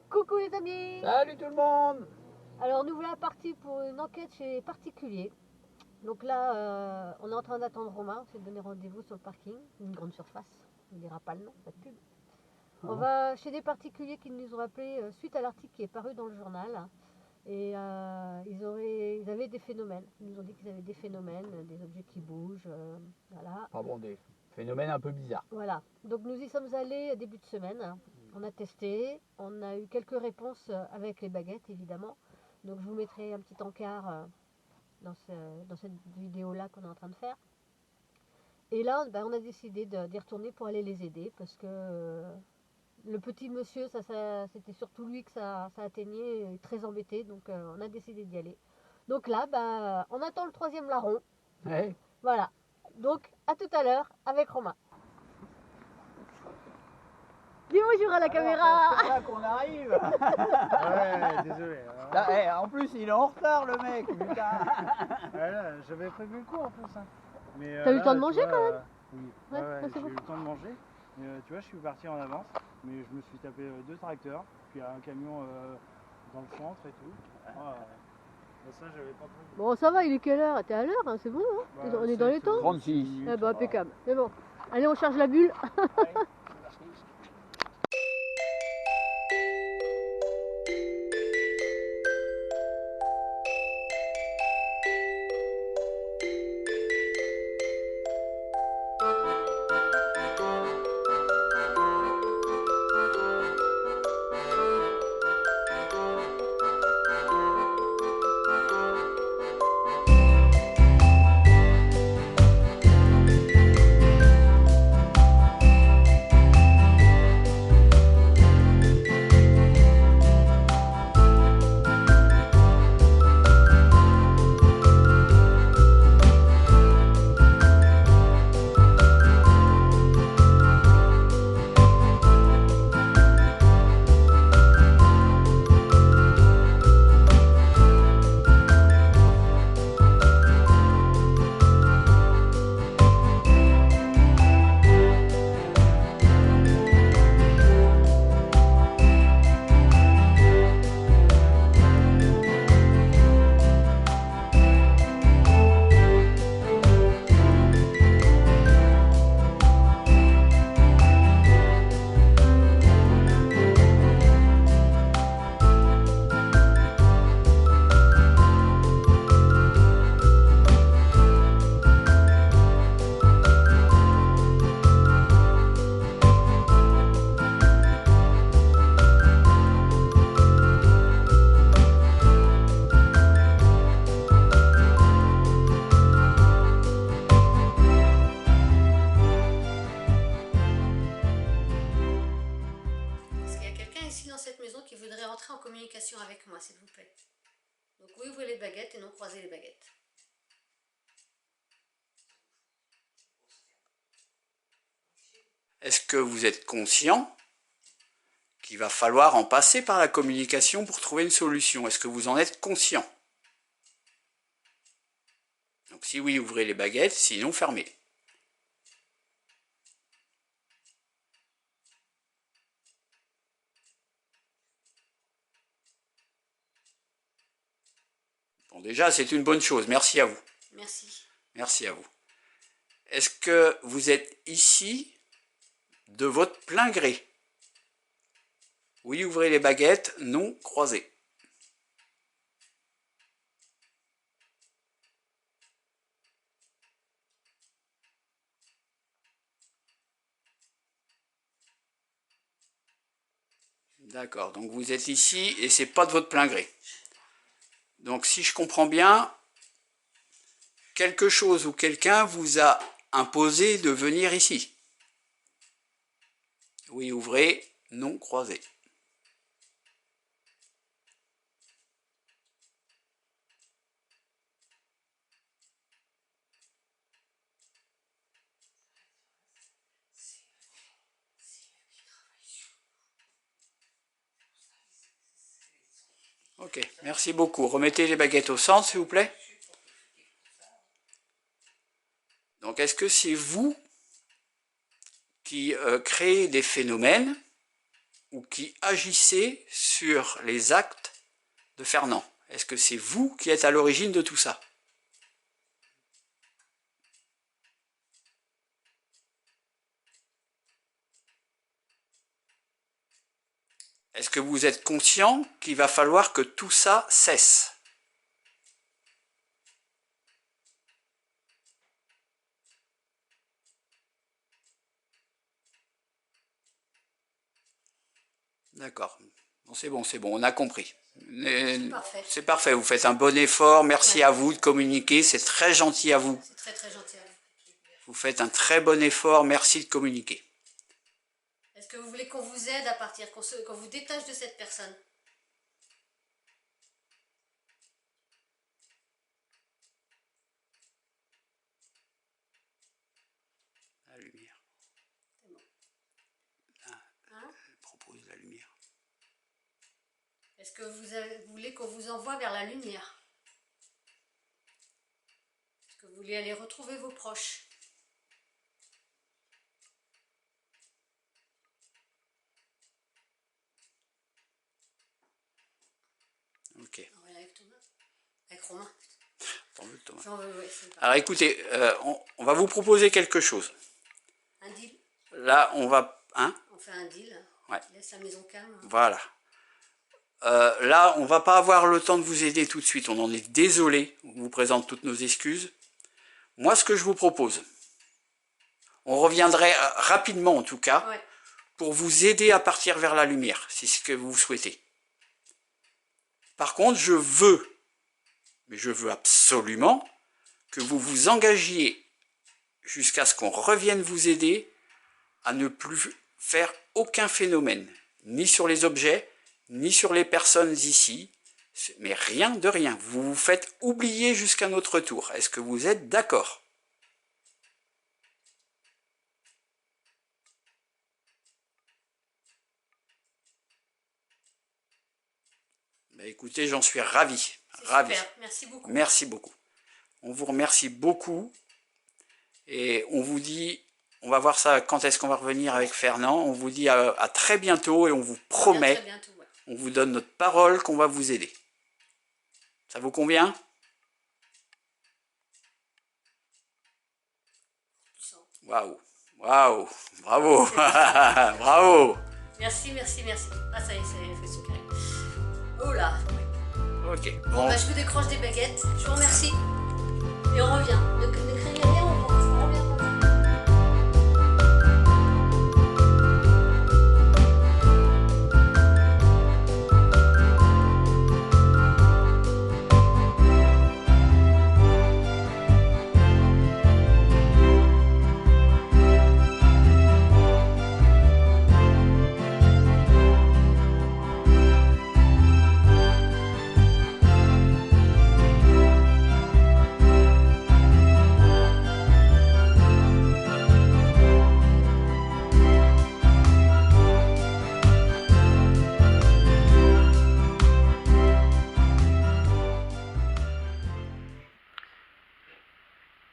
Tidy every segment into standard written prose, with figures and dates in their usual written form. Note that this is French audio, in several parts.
Coucou les amis. Salut tout le monde. Alors nous voilà partis pour une enquête chez particulier. Donc là, on est en train d'attendre Romain. On s'est donné rendez-vous sur le parking, une grande surface. On ne dira pas le nom, pas de pub. On va chez des particuliers qui nous ont appelés suite à l'article qui est paru dans le journal. Et ils avaient des phénomènes. Ils nous ont dit qu'ils avaient des phénomènes, des objets qui bougent. Voilà. Ah bon, des phénomènes un peu bizarres. Voilà. Donc nous y sommes allés début de semaine. On a testé. On a eu quelques réponses avec les baguettes, évidemment. Donc je vous mettrai un petit encart dans cette vidéo-là qu'on est en train de faire. Et là, ben, on a décidé d'y retourner pour aller les aider parce que le petit monsieur, c'était surtout lui que ça atteignait, très embêté. Donc on a décidé d'y aller. Donc là, ben, on attend le troisième larron. Ouais. Voilà. Donc à tout à l'heure avec Romain. Dis bonjour à la caméra. C'est là qu'on arrive. Ouais, désolé. Là, en plus, il est en retard le mec. Putain. J'avais prévu le coup en plus. Hein. T'as eu le temps de manger quand même? Oui, Ouais, j'ai c'est bon. eu le temps de manger. Mais tu vois, je suis parti en avance. Mais je me suis tapé 2 tracteurs, puis un camion dans le centre et tout. Ça, j'avais pas prévu. Bon, ça va, il est quelle heure? T'es à l'heure, hein, c'est bon, hein? Bah, On est dans les temps? 36. Eh ben, impeccable. Mais bon, allez, on charge la bulle. Est-ce qu'il y a quelqu'un ici dans cette maison qui voudrait entrer en communication avec moi, s'il vous plaît? Donc oui, ouvrez les baguettes et non croisez les baguettes. Est-ce que vous êtes conscient qu'il va falloir en passer par la communication pour trouver une solution? Est-ce que vous en êtes conscient? Donc si oui, ouvrez les baguettes, sinon fermez. Bon, déjà, c'est une bonne chose. Merci à vous. Merci. Merci à vous. Est-ce que vous êtes ici de votre plein gré? Oui, ouvrez les baguettes, non, croisez. D'accord, donc vous êtes ici et c'est pas de votre plein gré. Donc si je comprends bien, quelque chose ou quelqu'un vous a imposé de venir ici. Oui, ouvrez, non, croisez. Ok, merci beaucoup. Remettez les baguettes au centre, s'il vous plaît. Donc, est-ce que c'est vous qui créez des phénomènes ou qui agissez sur les actes de Fernand? Est-ce que c'est vous qui êtes à l'origine de tout ça? Est-ce que vous êtes conscient qu'il va falloir que tout ça cesse? D'accord. Bon, c'est bon, on a compris. Parfait. C'est parfait, vous faites un bon effort. Merci à vous de communiquer, c'est très gentil à vous. C'est très très gentil à vous. Vous faites un très bon effort, merci de communiquer. Est-ce que vous voulez qu'on vous aide à partir, qu'on vous détache de cette personne? La lumière. C'est bon. Là, Hein? elle propose la lumière. Est-ce que vous voulez qu'on vous envoie vers la lumière? Est-ce que vous voulez aller retrouver vos proches? Ok. Avec Thomas? Avec Romain? T'en veux, Thomas? J'en veux, ouais, c'est Alors écoutez, on va vous proposer quelque chose. un deal? Là, on va... Hein? On fait un deal. Ouais. Laisse la maison calme. Voilà. Là, on va pas avoir le temps de vous aider tout de suite. On en est désolé. On vous présente toutes nos excuses. Moi, ce que je vous propose, on reviendrait rapidement en tout cas, Ouais. pour vous aider à partir vers la lumière, si c'est ce que vous souhaitez. Par contre, je veux absolument que vous vous engagiez jusqu'à ce qu'on revienne vous aider à ne plus faire aucun phénomène, ni sur les objets, ni sur les personnes ici, mais rien de rien. Vous vous faites oublier jusqu'à notre tour. Est-ce que vous êtes d'accord? Ben écoutez, j'en suis ravi. Ravi. Super. Merci beaucoup. Merci beaucoup. On vous remercie beaucoup. Et on vous dit, on va voir ça quand est-ce qu'on va revenir avec Fernand. On vous dit à très bientôt et on vous promet, Très bientôt, ouais. on vous donne notre parole qu'on va vous aider. Ça vous convient? Waouh, waouh, bravo, bravo. Merci, merci, merci. Ah, ça y est, c'est super. Oh là. Ok, Bon, bon. bah, je vous décroche des baguettes. Je vous remercie. Et on revient. Ne craignez rien, on revient.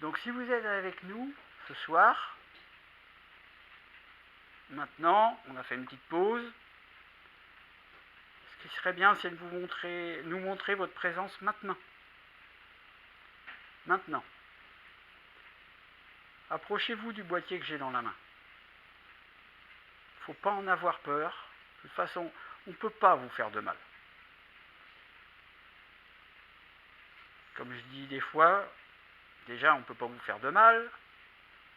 Donc si vous êtes avec nous ce soir, maintenant, on a fait une petite pause. Ce qui serait bien, c'est de nous montrer votre présence maintenant. Maintenant. Approchez-vous du boîtier que j'ai dans la main. Il ne faut pas en avoir peur. De toute façon, on ne peut pas vous faire de mal. Comme je dis des fois, déjà, on ne peut pas vous faire de mal,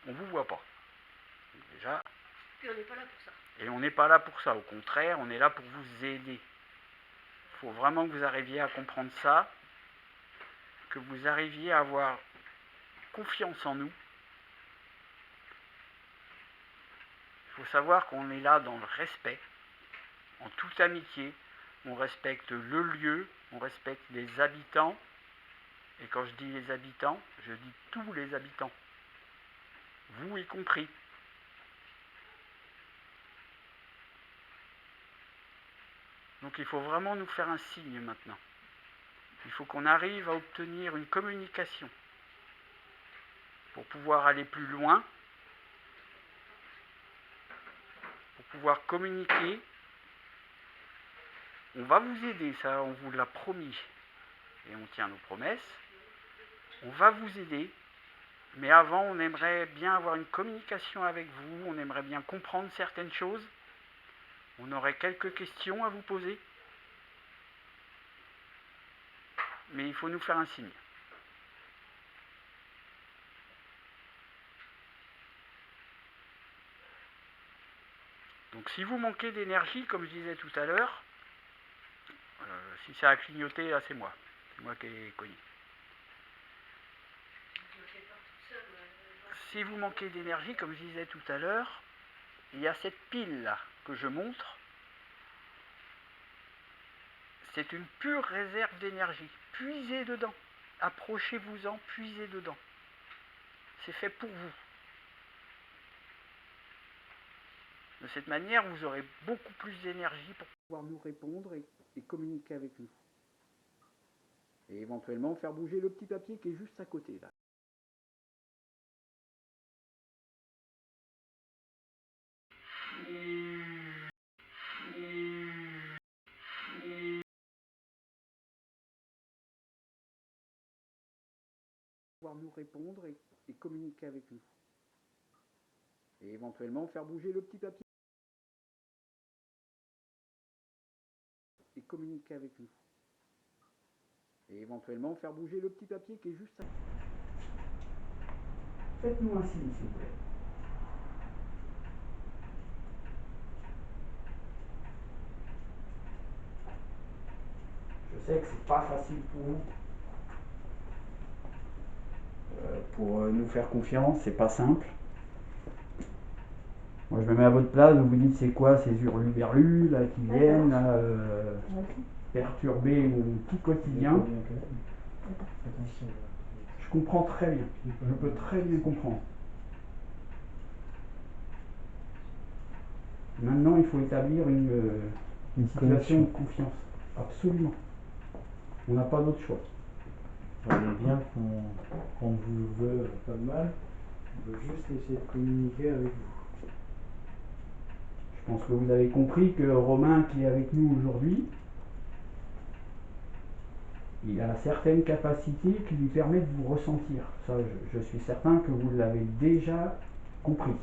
on ne vous voit pas. Donc déjà, Puis on n'est pas là pour ça. et on n'est pas là pour ça, au contraire, on est là pour vous aider. Il faut vraiment que vous arriviez à comprendre ça, que vous arriviez à avoir confiance en nous. Il faut savoir qu'on est là dans le respect, en toute amitié. On respecte le lieu, on respecte les habitants. Et quand je dis les habitants, je dis tous les habitants, vous y compris. Donc il faut vraiment nous faire un signe maintenant. Il faut qu'on arrive à obtenir une communication pour pouvoir aller plus loin, pour pouvoir communiquer On va vous aider, ça on vous l'a promis. Et on tient nos promesses. On va vous aider. Mais avant, on aimerait bien avoir une communication avec vous. On aimerait bien comprendre certaines choses. On aurait quelques questions à vous poser. Mais il faut nous faire un signe. Donc si vous manquez d'énergie, comme je disais tout à l'heure, si ça a clignoté, là c'est moi. C'est moi qui ai cogné. Si vous manquez d'énergie, comme je disais tout à l'heure, il y a cette pile là que je montre. C'est une pure réserve d'énergie. Puisez dedans. Approchez-vous-en, puisez dedans. C'est fait pour vous. De cette manière, vous aurez beaucoup plus d'énergie pour pouvoir nous répondre et communiquer avec nous. Et éventuellement faire bouger le petit papier qui est juste à côté là. Pouvoir nous répondre et communiquer avec nous. Et éventuellement faire bouger le petit papier et communiquer avec nous. Et éventuellement faire bouger le petit papier qui est juste à... Faites-nous un signe, s'il vous plaît. Je sais que c'est pas facile pour vous. Pour nous faire confiance, c'est pas simple. Moi, je me mets à votre place, vous vous dites c'est quoi ces hurluberlus là qui viennent là, perturber mon petit quotidien. Je comprends très bien, je peux très bien comprendre. Maintenant, il faut établir une situation de confiance. Absolument. On n'a pas d'autre choix. On est bien qu'on vous veut pas de mal. On veut juste essayer de communiquer avec vous. Je pense que vous avez compris que Romain qui est avec nous aujourd'hui, il a certaines capacités qui lui permettent de vous ressentir. Ça, je suis certain que vous l'avez déjà compris.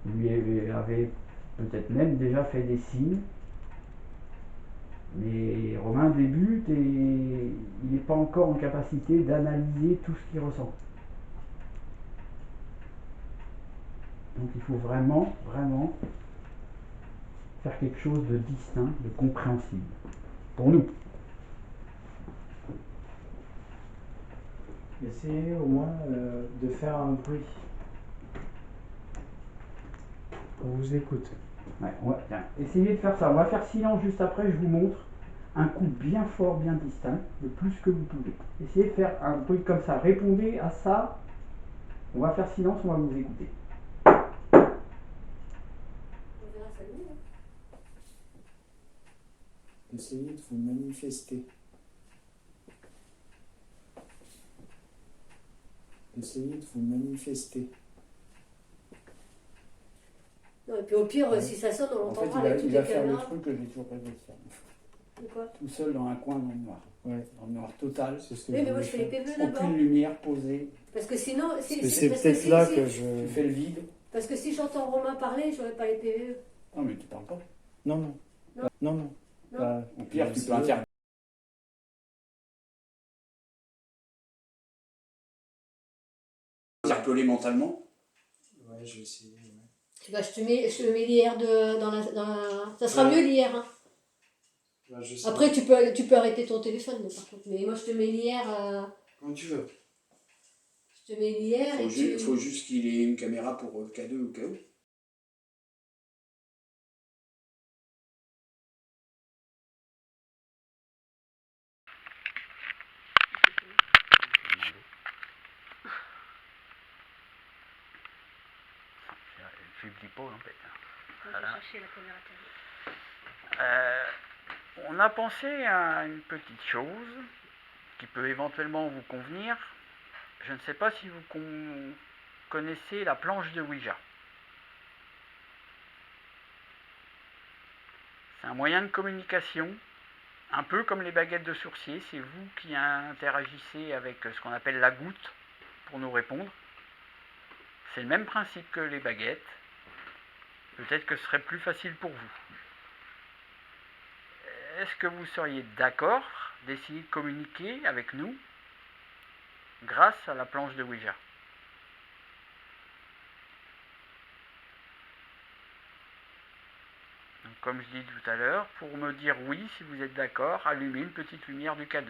Vous lui avez peut-être même déjà fait des signes. Mais Romain débute et il n'est pas encore en capacité d'analyser tout ce qu'il ressent. Donc il faut vraiment, vraiment faire quelque chose de distinct, de compréhensible. Pour nous. Essayez au moins de faire un bruit. On vous écoute. Ouais, tiens, essayez de faire ça. On va faire silence juste après, je vous montre un coup bien fort, bien distinct, le plus que vous pouvez. Essayez de faire un bruit comme ça. Répondez à ça. On va faire silence, on va vous écouter. Essayez de vous manifester. Essayez de vous manifester. Non, et puis au pire, si ça sonne, on En fait, l'entendra avec toutes il va les faire le caméras. truc que j'ai toujours rêvé de faire. De quoi? Tout seul dans un coin dans le noir. Ouais. Dans le noir total. C'est ce que Oui, mais moi voulais je fais les faire. PVE d'abord. Aucune lumière posée. Parce que sinon, C'est peut-être là que je... Tu fais le vide. Parce que si j'entends Romain parler, j'aurais pas les PVE. Non, mais tu parles pas. Non, non. Non. Non, non. Non. Bah, Au pire, tu peux interdire. Interpeller mentalement. Ouais, je vais essayer. Ouais. Bah, je te mets l'IR dans la... Ça sera mieux l'IR. Hein. Bah, je sais. Après, tu peux arrêter ton téléphone, mais par contre. Mais moi, je te mets l'IR. Quand tu veux. Je te mets l'IR et Faut juste qu'il ait une caméra pour K2 au cas où. On a pensé à une petite chose qui peut éventuellement vous convenir. Je ne sais pas si vous connaissez la planche de Ouija. C'est un moyen de communication, un peu comme les baguettes de sourcier. C'est vous qui interagissez avec ce qu'on appelle la goutte pour nous répondre. C'est le même principe que les baguettes. Peut-être que ce serait plus facile pour vous. Est-ce que vous seriez d'accord d'essayer de communiquer avec nous grâce à la planche de Ouija? Donc, comme je dis tout à l'heure, pour me dire oui, si vous êtes d'accord, allumez une petite lumière du K2.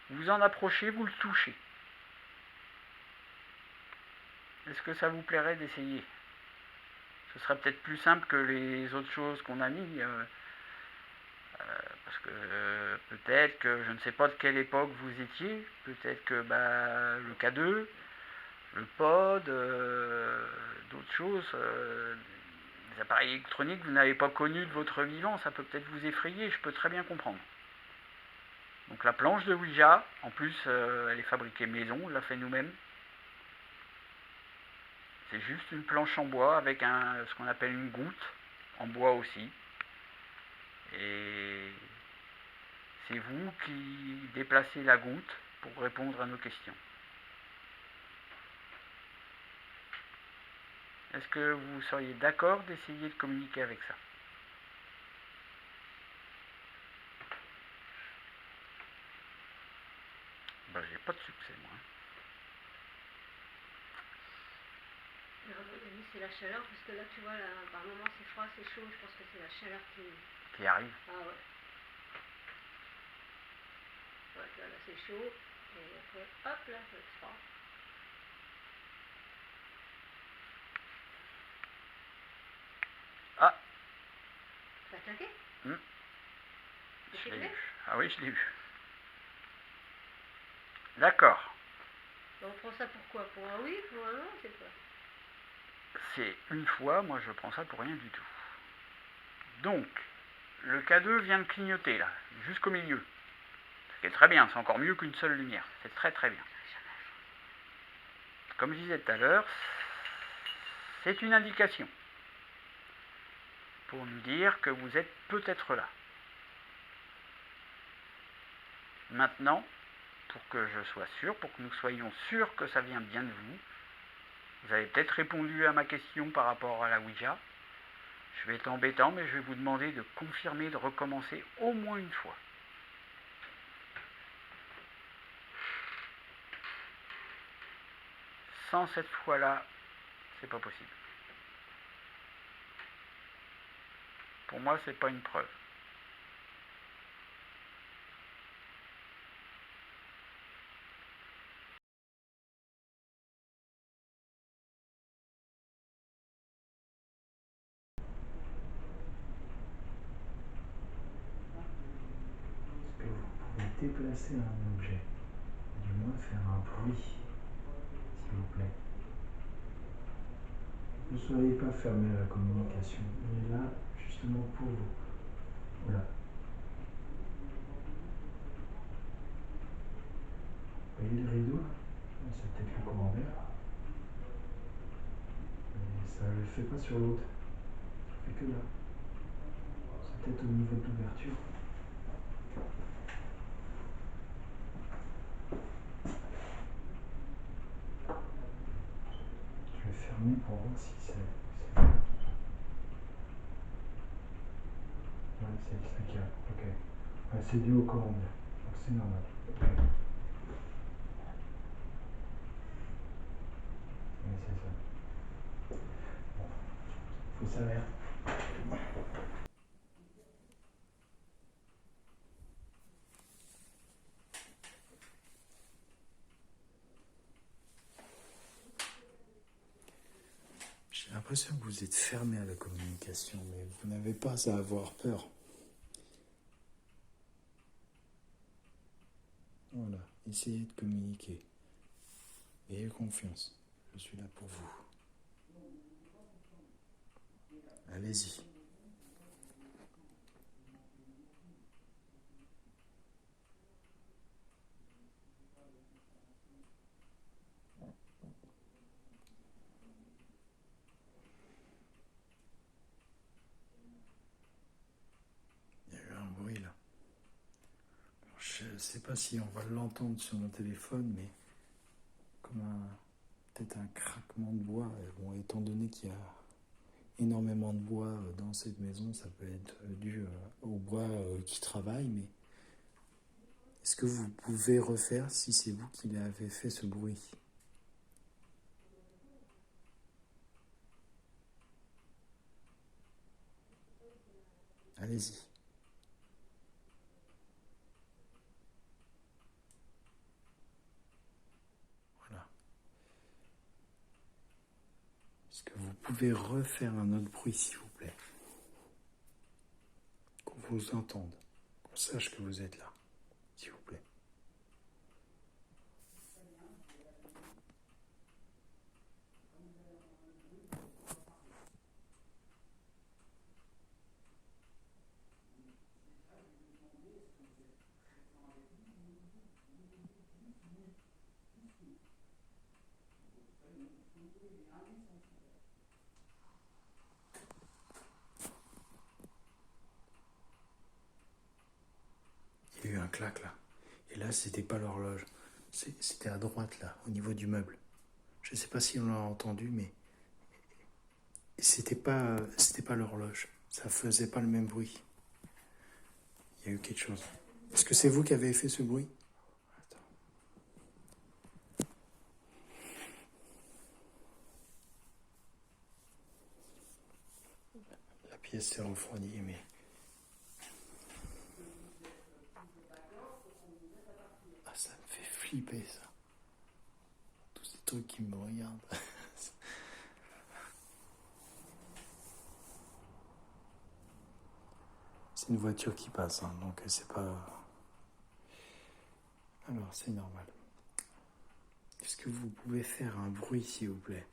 Vous en approchez, vous le touchez. Est-ce que ça vous plairait d'essayer? Ce serait peut-être plus simple que les autres choses qu'on a mis. Parce que peut-être que je ne sais pas de quelle époque vous étiez. Peut-être que le K2, le pod, d'autres choses, des appareils électroniques que vous n'avez pas connus de votre vivant, ça peut peut-être vous effrayer, je peux très bien comprendre. Donc la planche de Ouija, en plus elle est fabriquée maison, on l'a fait nous-mêmes. C'est juste une planche en bois avec ce qu'on appelle une goutte, en bois aussi. Et c'est vous qui déplacez la goutte pour répondre à nos questions. Est-ce que vous seriez d'accord d'essayer de communiquer avec ça? J'ai pas de succès, moi. C'est la chaleur, parce que là, tu vois, là, par moment c'est froid, c'est chaud, je pense que c'est la chaleur Qui arrive. Ah ouais. Ouais, là c'est chaud, et après, hop, là, c'est froid. Ah. Ça a claqué? Je l'ai eu. Ah oui, je l'ai eu. D'accord. On prend ça pour quoi? Pour un oui, pour un non, c'est quoi? C'est une fois, moi je prends ça pour rien du tout. Donc, le K2 vient de clignoter là, jusqu'au milieu. C'est très bien, c'est encore mieux qu'une seule lumière. C'est très très bien. Comme je disais tout à l'heure, c'est une indication pour nous dire que vous êtes peut-être là. Maintenant, pour que je sois sûr, pour que nous soyons sûrs que ça vient bien de vous, vous avez peut-être répondu à ma question par rapport à la Ouija. Je vais être embêtant, mais je vais vous demander de confirmer, de recommencer au moins une fois. Sans cette fois-là, c'est pas possible. Pour moi, c'est pas une preuve. Est-ce que vous pouvez déplacer un objet, du moins faire un bruit, s'il vous plaît? Ne soyez pas fermé à la communication. On est là justement pour vous. Voilà. Vous voyez le rideau? C'est peut-être le courant d'air. Mais ça ne le fait pas sur l'autre. Ça fait que là. C'est peut-être au niveau de l'ouverture. Je vais fermer pour voir si c'est bon. Ouais, c'est ça qu'il y a. Ok. Ouais, c'est dû au courant d'air. Donc c'est normal. Ok. Oui, c'est ça. Bon. Faut savoir. J'ai l'impression que vous êtes fermé à la communication, mais vous n'avez pas à avoir peur. Voilà, essayez de communiquer. Ayez confiance, je suis là pour vous. Allez-y. ne sais pas si on va l'entendre sur mon téléphone, mais comme peut-être un craquement de bois. Bon, étant donné qu'il y a énormément de bois dans cette maison, ça peut être dû au bois qui travaille, mais est-ce que vous pouvez refaire si c'est vous qui avez fait ce bruit? Allez-y. Voilà. Est-ce que vous pouvez refaire un autre bruit, s'il vous plaît? Qu'on vous entende, qu'on sache que vous êtes là, s'il vous plaît. Il y a eu un clac là. Et là, c'était pas l'horloge. C'était à droite là, au niveau du meuble. Je ne sais pas si on l'a entendu, mais c'était pas l'horloge. Ça faisait pas le même bruit. Il y a eu quelque chose. Est-ce que c'est vous qui avez fait ce bruit? Attends. La pièce s'est refroidie, mais... Ah, ça me fait flipper, ça. Tous ces trucs qui me regardent. C'est une voiture qui passe, hein, donc c'est pas... Alors, c'est normal. Est-ce que vous pouvez faire un bruit, s'il vous plaît?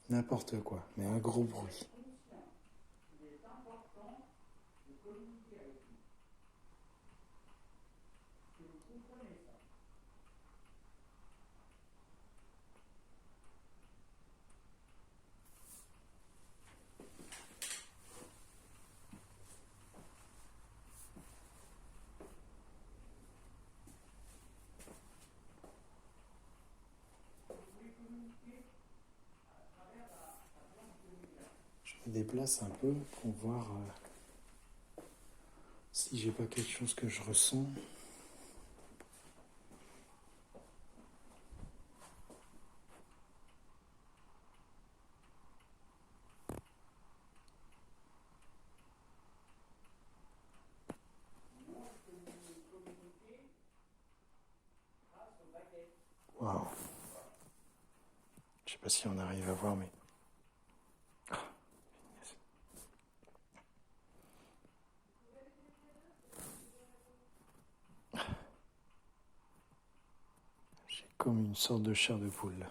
N'importe quoi, mais un gros bruit. Je me déplace un peu pour voir si j'ai pas quelque chose que je ressens. Waouh. Je sais pas si on arrive à voir, mais... Ah, punaise. J'ai comme une sorte de chair de poule, là.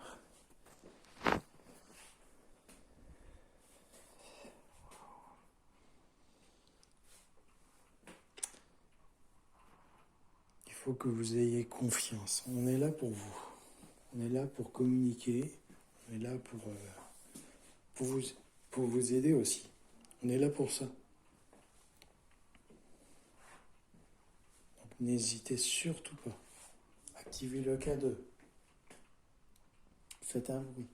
Il faut que vous ayez confiance. On est là pour vous. On est là pour communiquer. On est là pour vous aider aussi. On est là pour ça. Donc n'hésitez surtout pas. Activez le K2. Faites un bruit.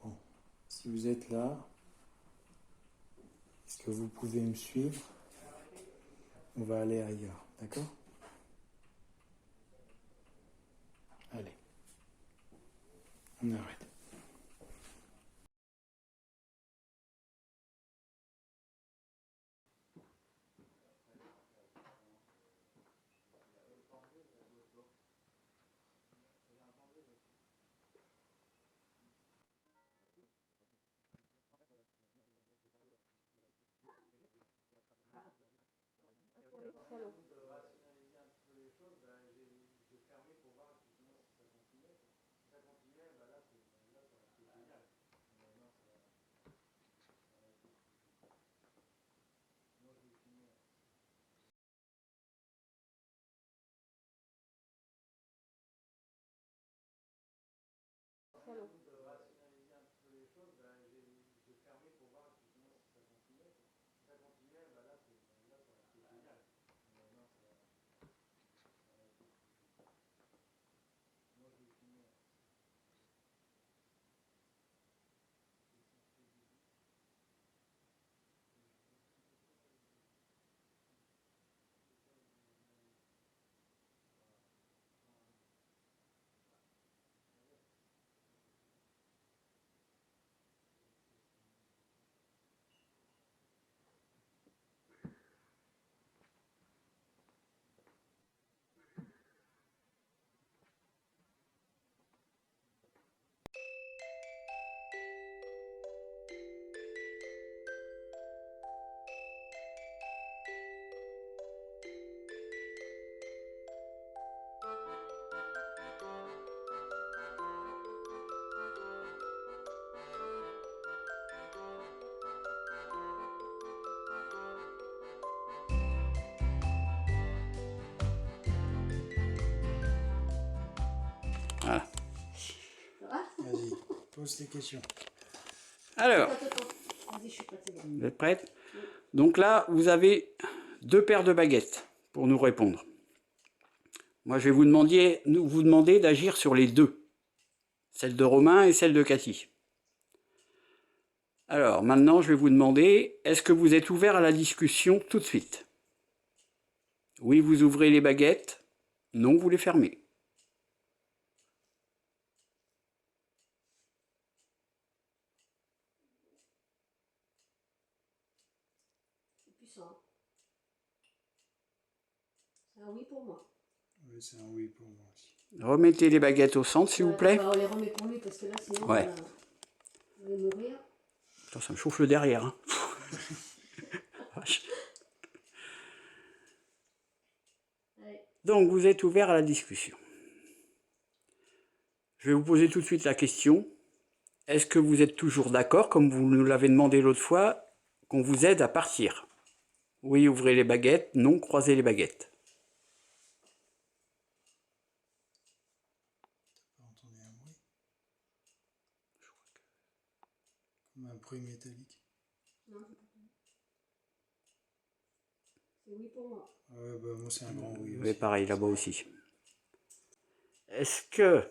Bon, si vous êtes là, est-ce que vous pouvez me suivre? On va aller ailleurs, d'accord? Allez, on arrête. camion. Voilà. Vas-y, pose tes questions. Alors, Attends. Vas-y, je suis prête, c'est bon. vous êtes prête? Donc là, vous avez 2 paires de baguettes pour nous répondre. Moi, je vais vous demander d'agir sur les 2. Celle de Romain et celle de Cathy. Alors, maintenant, je vais vous demander, est-ce que vous êtes ouvert à la discussion tout de suite? Oui, vous ouvrez les baguettes. Non, vous les fermez. C'est puissant. C'est un oui pour moi. Oui, c'est un oui pour moi aussi. Remettez les baguettes au centre, s'il vous plaît. On les remet pour lui parce que là, sinon, Ouais. on va mourir. Attends, ça me chauffe le derrière. Hein. Allez. Donc, vous êtes ouvert à la discussion. Je vais vous poser tout de suite la question. Est-ce que vous êtes toujours d'accord, comme vous nous l'avez demandé l'autre fois, qu'on vous aide à partir? Oui, ouvrez les baguettes. Non, croisez les baguettes. T'as pas entendu un bruit? Comme un bruit métallique. Non, c'est oui pour moi. Ouais, bah moi c'est un grand oui Oui, aussi. pareil, là-bas aussi. Est-ce que,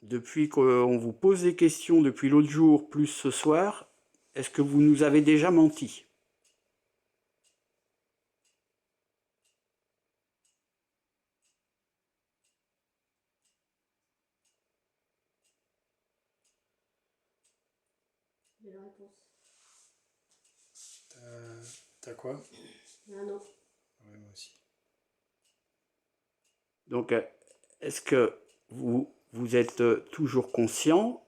depuis qu'on vous pose des questions depuis l'autre jour, plus ce soir, est-ce que vous nous avez déjà menti? J'ai la réponse. T'as quoi? Ah non. Ouais, moi aussi. Donc, est-ce que vous êtes toujours conscient?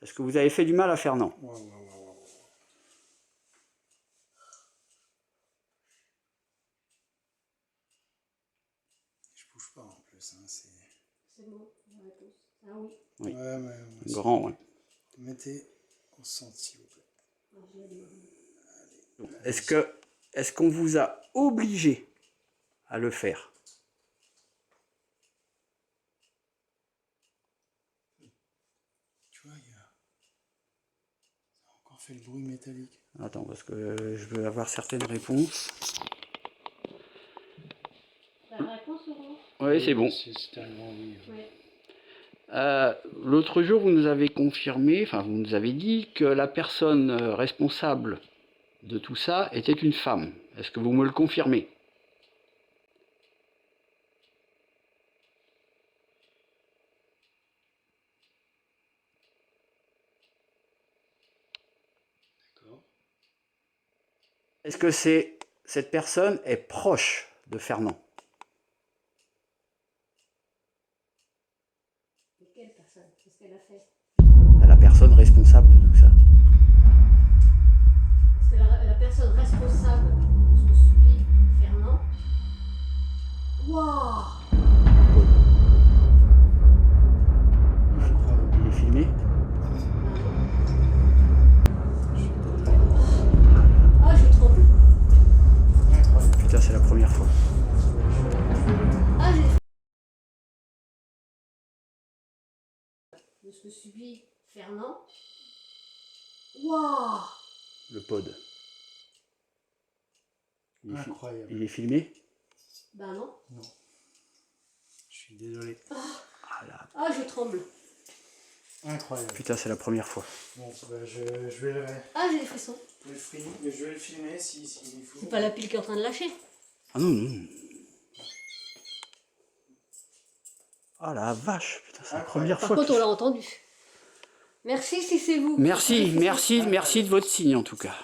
Est-ce que vous avez fait du mal à Fernand? Ouais. Je bouge pas en plus, hein, c'est... C'est bon, la réponse. Ah oui. Oui. Ouais, mais moi aussi. Grand, ouais. Mettez au centre, s'il vous plaît. Ah, je l'ai dit. Est-ce qu'on vous a obligé à le faire? Tu vois, ça a encore fait le bruit métallique. Attends, parce que je veux avoir certaines réponses. La réponse, Laurent? Oui, c'est bon. C'était un grand oui. Oui. L'autre jour, vous nous avez confirmé, enfin, vous nous avez dit que la personne responsable de tout ça était une femme. Est-ce que vous me le confirmez? D'accord. Est-ce que cette personne est proche de Fernand? Mais quelle personne? Qu'est-ce qu'elle a fait? La personne responsable de tout ça. Parce que la personne responsable de ce que subit Fernand. Waouh! Il est filmé? Ah, je tremble. Putain, c'est la première fois. Ah, j'ai. de ce que subit Fernand. Waouh! Le pod. Incroyable. Il est filmé? Ben non. Non. Je suis désolé. Ah là, Ah, je tremble. Incroyable. putain, c'est la première fois. Bon, bah, je vais le Ah, j'ai des frissons. filmer, mais je vais le filmer s'il faut. C'est pas la pile qui est en train de lâcher. Ah non, non. Ah la vache, putain, c'est la première Par fois. contre, que- on l'a entendu. Merci si c'est vous. Merci, merci, merci de votre signe en tout cas.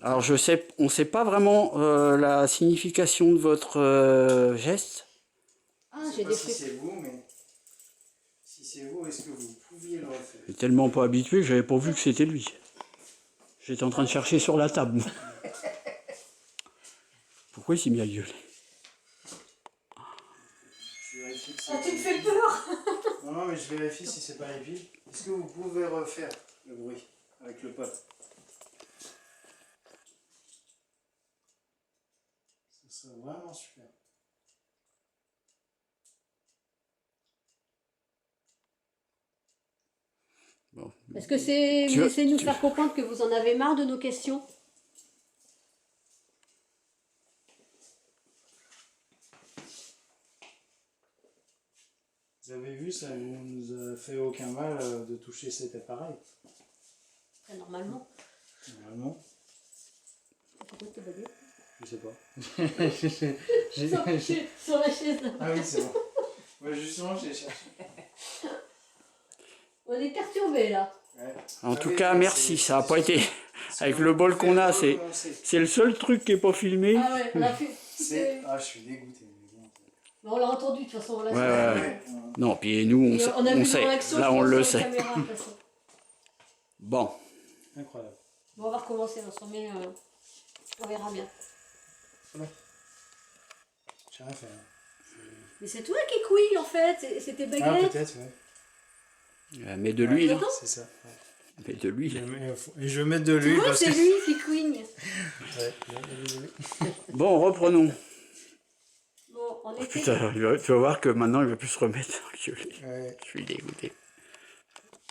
Alors je sais, on sait pas vraiment la signification de votre geste. Ah, Je j'ai sais des pas si frissons. c'est vous, mais si c'est vous, est-ce que vous pouviez le refaire? Je suis tellement pas habitué que j'avais pas vu que c'était lui. J'étais en train de chercher sur la table. moi. Pourquoi il s'est mis à gueuler? Je vérifie que c'est Ah, tu me pas fais les peur. piles. Non, mais je vérifie si c'est pas les piles. Est-ce que vous pouvez refaire le bruit avec le pot? Ça serait vraiment super. Bon. Est-ce que c'est Tu- vous essayez de nous tu- faire comprendre que vous en avez marre de nos questions? Vous avez vu, ça ne nous a fait aucun mal de toucher cet appareil. Très normalement. Normalement, Pourquoi t'es baguette? je sais pas. Sur la chaise là. Ah oui, c'est bon. Ouais, justement, j'ai cherché. On est perturbés là. Ouais. En Ah tout oui, cas, c'est- merci, ça a pas été. c'est- Avec le bol qu'on a, c'est recommencer. le seul truc qui est pas filmé. Ah ouais, on a pu. Ah, je suis dégoûté. Mais bon. Mais on l'a entendu de toute façon. On l'a Ouais, fait. ouais. Non, puis nous, on Et sait. on a vu sait. dans l'action, Là, je on pense, le sur la sait. caméra, de toute façon. Bon, Incroyable. Bon, on va recommencer, on se remet. On verra bien. J'ai rien fait. Mais c'est toi qui couille en fait, c'était Ah, baguette. peut-être, ouais. mets de l'huile. Attends, C'est ça. Ouais. Mets de l'huile. Et je vais mettre de tu l'huile vois, parce c'est que. lui qui couigne. Ouais, désolé. Bon, reprenons. Bon, on Oh, était. putain, tu vas voir que maintenant, il va plus se remettre à gueuler. Ouais. Je suis dégoûté.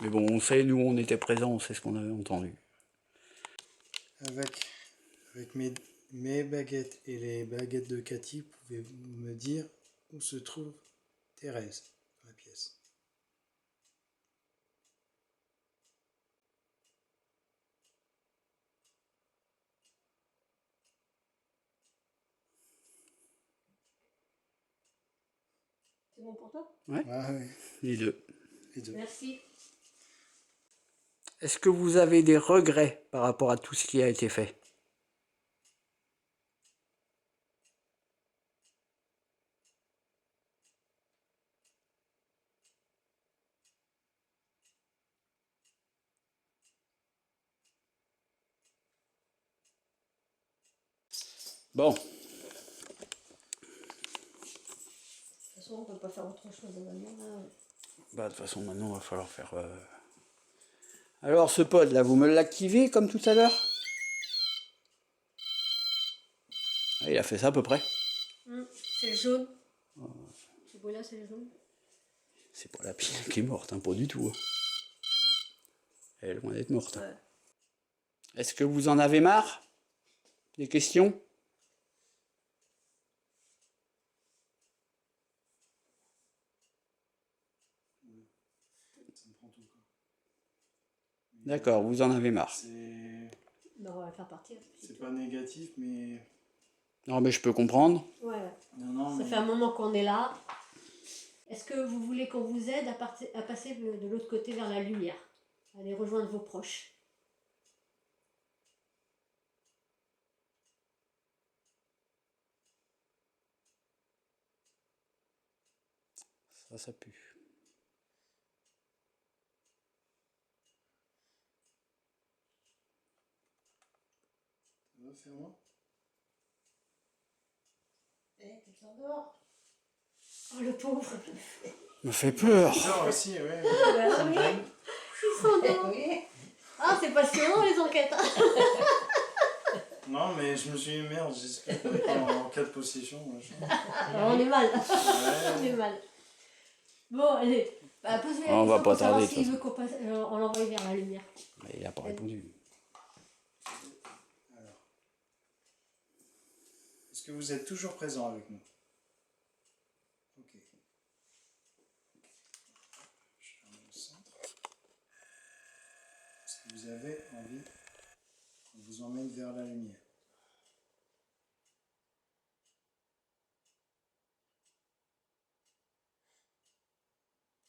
Mais bon, on sait, nous, on était présents, on sait ce qu'on avait entendu. Avec mes baguettes et les baguettes de Cathy, pouvez-vous me dire où se trouve Thérèse dans la pièce? C'est bon pour toi? Ah oui, Les deux. les deux. Merci. Est-ce que vous avez des regrets par rapport à tout ce qui a été fait? Bon, De toute façon, on peut pas faire autre chose maintenant. Là. bah de toute façon maintenant il va falloir faire... Alors ce pod là, vous me l'activez comme tout à l'heure? Ah, il a fait ça à peu près. C'est le jaune. Ce bruit-là, c'est le jaune. C'est pas la pile qui est morte, hein, pas du tout. hein. Elle est loin d'être morte. Ouais. Est-ce que vous en avez marre? Des questions? Ça me prend tout le corps. D'accord, vous en avez marre. Non, on va le faire partir. C'est pas négatif, mais. Non mais je peux comprendre. Ouais. Non, Ça fait un moment qu'on est là. Est-ce que vous voulez qu'on vous aide à passer de l'autre côté vers la lumière? Aller rejoindre vos proches. Ça pue. Ça va, Fernand? Tu t'endors. Oh le pauvre. Me fait peur. Non, aussi, ouais. Bah oui, il s'endort. Ah, c'est passionnant les enquêtes. Non, mais je me suis dit, merde, j'espère qu'on est pas en cas de possession. Machin. On est mal. Ouais. On est mal. Bon, allez. Bah, posez la On va question pas pour savoir tarder, de s'il toute veut on l'envoie vers la lumière. Mais il n'a pas répondu. Alors, est-ce que vous êtes toujours présent avec nous? Ok. Je ferme le centre. Est-ce que vous avez envie qu'on vous emmène vers la lumière?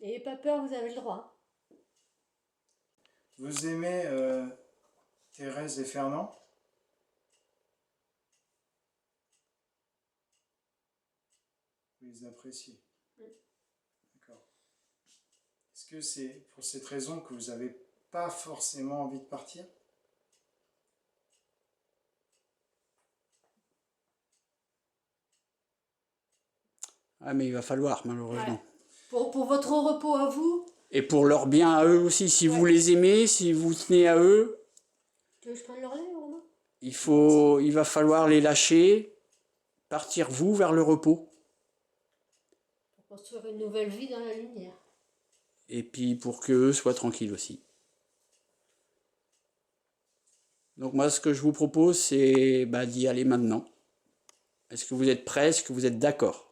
N'ayez pas peur, vous avez le droit. Vous aimez Thérèse et Fernand? Vous les appréciez? D'accord. Est-ce que c'est pour cette raison que vous n'avez pas forcément envie de partir? Ah, mais il va falloir, malheureusement. Ouais. Pour votre repos à vous, Et pour leur bien à eux aussi, si Ouais. vous les aimez, si vous tenez à eux, tu veux que je prenne leur lait, Romain? il va falloir les lâcher, partir vous vers le repos. Pour construire une nouvelle vie dans la lumière. Et puis pour qu'eux soient tranquilles aussi. Donc moi, ce que je vous propose, c'est d'y aller maintenant. Est-ce que vous êtes prêts? Est-ce que vous êtes d'accord?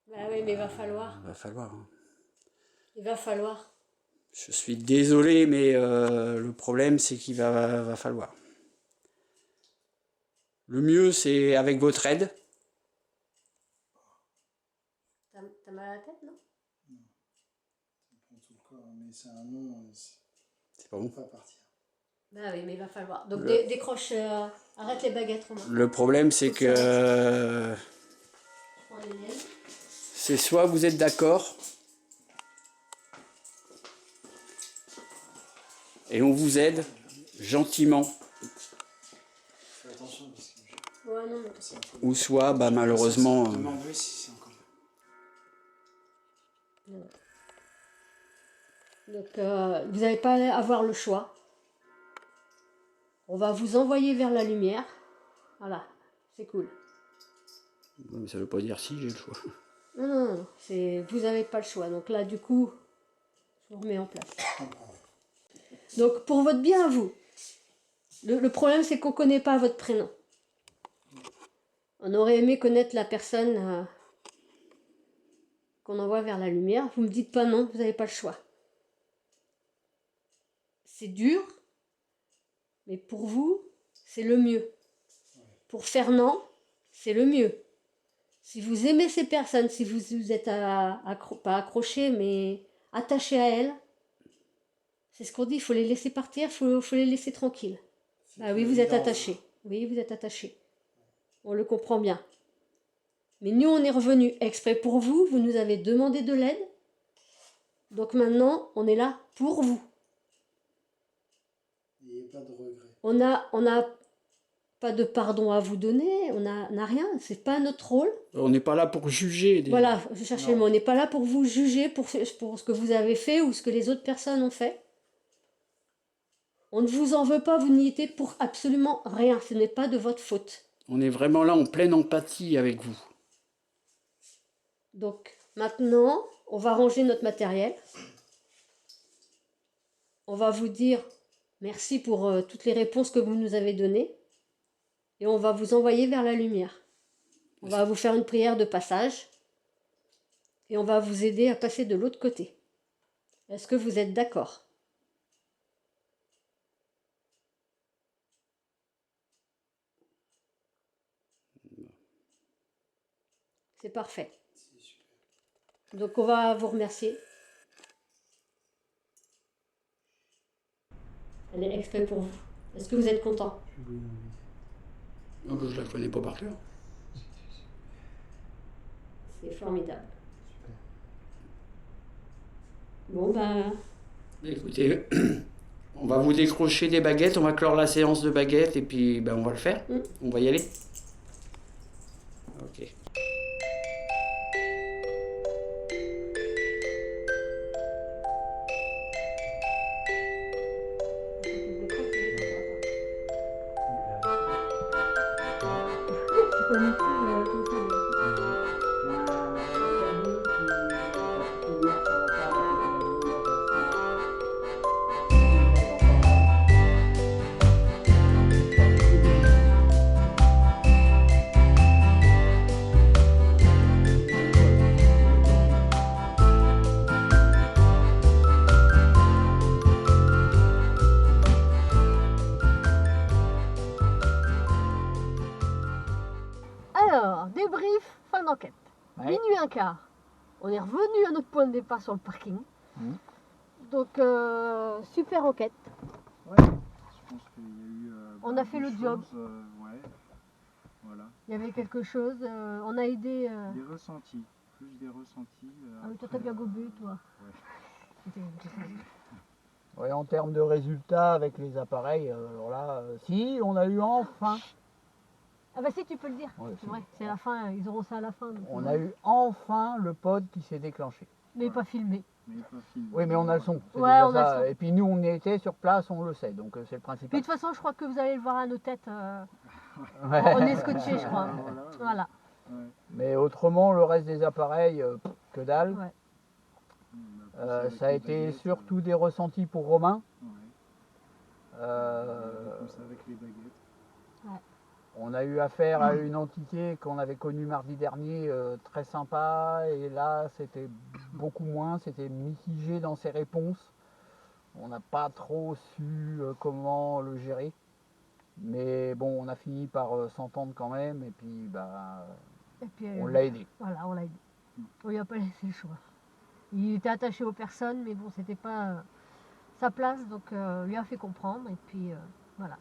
Bah oui, mais il va falloir. Il va falloir. Hein. Il va falloir. Je suis désolé, mais le problème, c'est qu'il va falloir. Le mieux, c'est avec votre aide. T'as mal à la tête, non? Ça prend tout le corps, mais c'est un nom, C'est pas bon. pas partir. Bah oui, mais il va falloir. Donc décroche, arrête les baguettes, Romain. Le problème, c'est que Je prends les miennes. c'est soit vous êtes d'accord, et on vous aide gentiment, Fais attention parce que Ouais, non, mais... c'est un peu... ou soit, malheureusement, Demande-lui si c'est encore là. Donc, vous n'allez pas avoir le choix. On va vous envoyer vers la lumière. Voilà, c'est cool. mais ça veut pas dire si j'ai le choix. Non, non, non, vous n'avez pas le choix. Donc là, du coup, je vous remets en place. Donc, pour votre bien à vous, le problème, c'est qu'on ne connaît pas votre prénom. On aurait aimé connaître la personne qu'on envoie vers la lumière. Vous ne me dites pas non, vous n'avez pas le choix. C'est dur, mais pour vous, c'est le mieux. Pour Fernand, c'est le mieux. Si vous aimez ces personnes, si vous êtes pas accroché, mais attaché à elles, c'est ce qu'on dit, il faut les laisser partir, il faut les laisser tranquilles. Ah oui, vous êtes attaché. Oui, vous êtes attaché. On le comprend bien. Mais nous, on est revenu exprès pour vous, vous nous avez demandé de l'aide. Donc maintenant, on est là pour vous. N'ayez pas de regrets. On n'a pas de pardon à vous donner, on n'a rien, c'est pas notre rôle. On n'est pas là pour juger. Voilà, je cherchais le mot, on n'est pas là pour vous juger pour ce que vous avez fait ou ce que les autres personnes ont fait. On ne vous en veut pas, vous n'y étiez pour absolument rien, ce n'est pas de votre faute. On est vraiment là en pleine empathie avec vous. Donc maintenant, on va ranger notre matériel. On va vous dire merci pour toutes les réponses que vous nous avez données. Et on va vous envoyer vers la lumière. On va vous faire une prière de passage. Et on va vous aider à passer de l'autre côté. Est-ce que vous êtes d'accord? C'est parfait. Donc on va vous remercier. Elle est exprès pour vous. Est-ce que vous êtes content? Je la connais pas par cœur. C'est formidable. Bon ben, Écoutez, on va vous décrocher des baguettes, on va clore la séance de baguettes et puis on va le faire. On va y aller. Ok. eu un quart. On est revenu à notre point de départ sur le parking. Mhm. Donc, super enquête. Ouais, je pense qu'il y a eu. On a fait le job. Ouais, voilà. Il y avait quelque chose. On a aidé. Des ressentis, plus des ressentis. Ah oui, toi, t'as bien gobé, toi. Ouais, en termes de résultats avec les appareils, alors là, si, on a eu enfin, Ah bah si, tu peux le dire. Ouais, C'est si. vrai, c'est la fin, ils auront ça à la fin. donc on c'est a vrai. eu enfin le pod qui s'est déclenché. Mais pas filmé. Mais pas filmé. Oui, mais on a le son. c'est Ouais, déjà on a le ça. son. Et puis nous, on y était sur place, on le sait, donc c'est le Puis principal. de toute façon, je crois que vous allez le voir à nos têtes. Ouais. On est scotché, je crois. Voilà, ouais. Voilà. Ouais. Mais autrement, le reste des appareils, que dalle. Ouais. On a poussé avec Ça a les été baguettes, surtout des ressentis pour Romain. Ouais. Euh, On a poussé avec les baguettes. On a eu affaire à une entité qu'on avait connue mardi dernier, très sympa, et là c'était beaucoup moins, c'était mitigé dans ses réponses. On n'a pas trop su comment le gérer, mais bon, on a fini par s'entendre quand même, et puis bah, Et puis, on l'a aidé. Voilà, on l'a aidé. On lui a pas laissé le choix. Il était attaché aux personnes, mais bon, c'était pas sa place, donc on lui a fait comprendre, et puis voilà.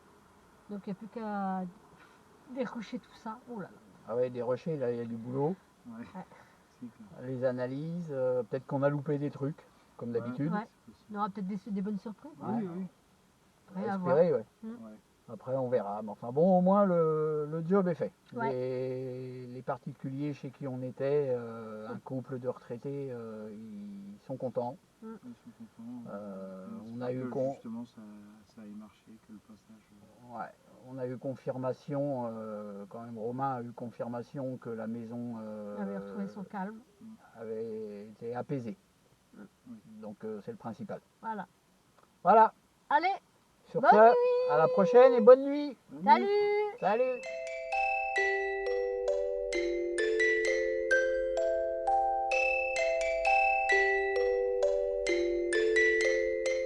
Donc il n'y a plus qu'à dérocher tout ça. Oh là là. Ah ouais, des rochers, là il y a du boulot, Ouais. Ouais. C'est clair. les analyses, peut-être qu'on a loupé des trucs, comme d'habitude. Ouais. On aura peut-être des bonnes surprises. Ouais. Oui, oui. Après, à voir. Espérer, ouais. Ouais. Après, on verra. Mais enfin, bon, au moins, le job est fait. Ouais. Les particuliers chez qui on était, un couple de retraités, ils sont contents. Ils sont contents. On a eu justement ça ait marché, que le passage. Ouais, on a eu confirmation, quand même, Romain a eu confirmation que la maison avait retrouvé son calme. avait été apaisée. Donc, c'est le principal. Voilà. Voilà. Allez, Sur bonne ce, nuit. à la prochaine et bonne nuit. Salut. Salut.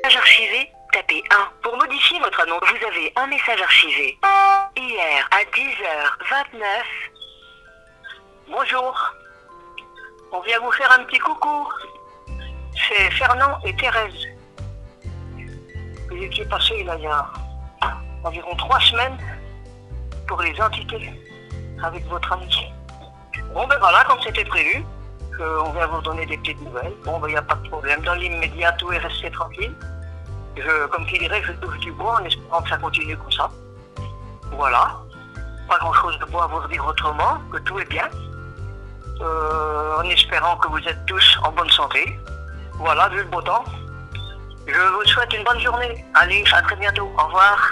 Message archivé, tapez 1. Pour modifier votre annonce, vous avez un message archivé. Hier à 10h29. Bonjour. On vient vous faire un petit coucou. C'est Fernand et Thérèse. Vous étiez passés là il y a environ 3 semaines pour les entités avec votre ami. Bon ben voilà, comme c'était prévu, on vient vous donner des petites nouvelles. Bon ben il n'y a pas de problème. Dans l'immédiat, tout est resté tranquille. Comme qui dirait, je touche du bois en espérant que ça continue comme ça. Voilà. Pas grand chose de bon à vous dire autrement, que tout est bien. En espérant que vous êtes tous en bonne santé. Voilà, vu le beau temps. Je vous souhaite une bonne journée. Allez, à très bientôt. Au revoir.